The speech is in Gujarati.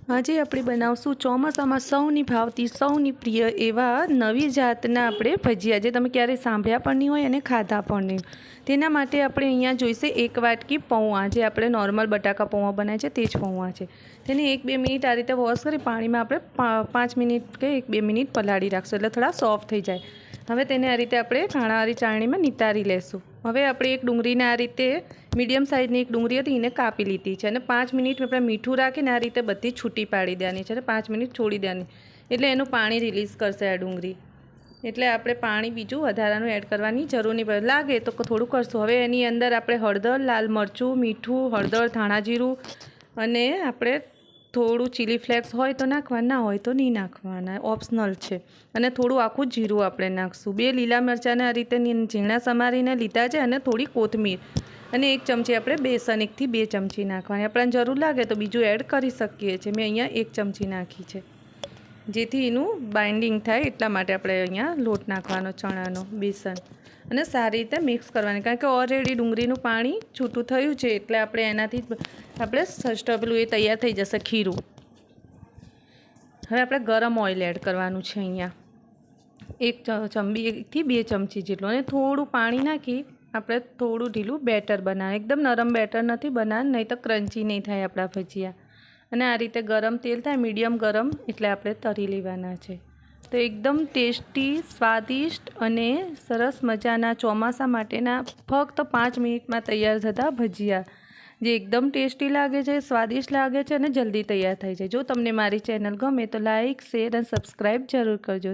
આજે આપણે બનાવશું ચોમાસામાં સૌની ભાવતી સૌની પ્રિય એવા નવી જાતના આપણે ભજીયા, જે તમે ક્યારેય સાંભળ્યા પણ નહીં હોય અને ખાધા પણ નહીં. તેના માટે આપણે અહીંયા જોઈશે 1 વાટકી પૌવા, જે આપણે નોર્મલ બટાકા પૌવા બનાવીએ છીએ તે જ પૌવા છે. તેને 1-2 મિનિટ આ રીતે વોશ કરી પાણીમાં આપણે 5 મિનિટ કે 1-2 મિનિટ પલાળી રાખશું, એટલે થોડા સોફ્ટ થઈ જાય. હવે તેને આ રીતે આપણે કાણાવાળી ચાળણીમાં નિતારી લેશું. હવે આપણે એક ડુંગળીને આ રીતે મીડિયમ સાઇઝની એક ડુંગળી હતી એને કાપી લીધી છે, અને 5 મિનિટ આપણે મીઠું રાખીને આ રીતે બધી છૂટી પાડી દેવાની છે, અને 5 મિનિટ છોડી દેવાની, એટલે એનું પાણી રિલીઝ કરશે આ ડુંગળી. એટલે આપણે પાણી બીજું વધારાનું એડ કરવાની જરૂર નહીં પડે, લાગે તો થોડું કરશું. હવે એની અંદર આપણે હળદર, લાલ મરચું, મીઠું, હળદર, ધાણા જીરું અને આપણે થોડું ચીલી ફ્લેક્સ હોય તો નાખવા, ના હોય તો નહીં નાખવાના, ઓપ્શનલ છે. અને થોડું આખું જીરું આપણે નાખશું. 2 લીલા મરચાંને આ રીતે ઝીણા સમારીને લીધા છે, અને થોડી કોથમીર, અને 1 ચમચી આપણે બેસન, 1 થી 2 ચમચી નાખવાની. આપણને જરૂર લાગે તો બીજું એડ કરી શકીએ છીએ. મેં અહીંયા 1 ચમચી નાખી છે, જેથી એનું બાઇન્ડિંગ થાય એટલા માટે આપણે અહીંયા લોટ નાખવાનો ચણાનો, બેસન, અને સારી રીતે મિક્સ કરવાની, કારણ કે ઓલરેડી ડુંગળીનું પાણી છૂટું થયું છે, એટલે આપણે એનાથી આપણે સસ્ટેબલ એ તૈયાર થઈ જશે ખીરું. હવે આપણે ગરમ ઓઇલ એડ કરવાનું છે અહીંયા, 1 થી 2 ચમચી જેટલું, અને થોડું પાણી નાખી આપણે થોડું ઢીલું બેટર બનાવે. એકદમ નરમ બેટર નથી બનાવવાનું, નહીં તો ક્રન્ચી નહીં થાય આપણા ભજીયા. અને આ રીતે ગરમ તેલ થાય, મીડિયમ ગરમ, એટલે આપણે તળી લેવાના છે. તો એકદમ ટેસ્ટી, સ્વાદિષ્ટ અને સરસ મજાના ચોમાસા માટેના ફક્ત 5 મિનિટમાં તૈયાર થતા ભજીયા, જે એકદમ ટેસ્ટી લાગે છે, સ્વાદિષ્ટ લાગે છે, અને જલ્દી તૈયાર થઈ જાય. જો તમને મારી ચેનલ ગમે તો લાઇક, શેર અને સબસ્ક્રાઈબ જરૂર કરજો.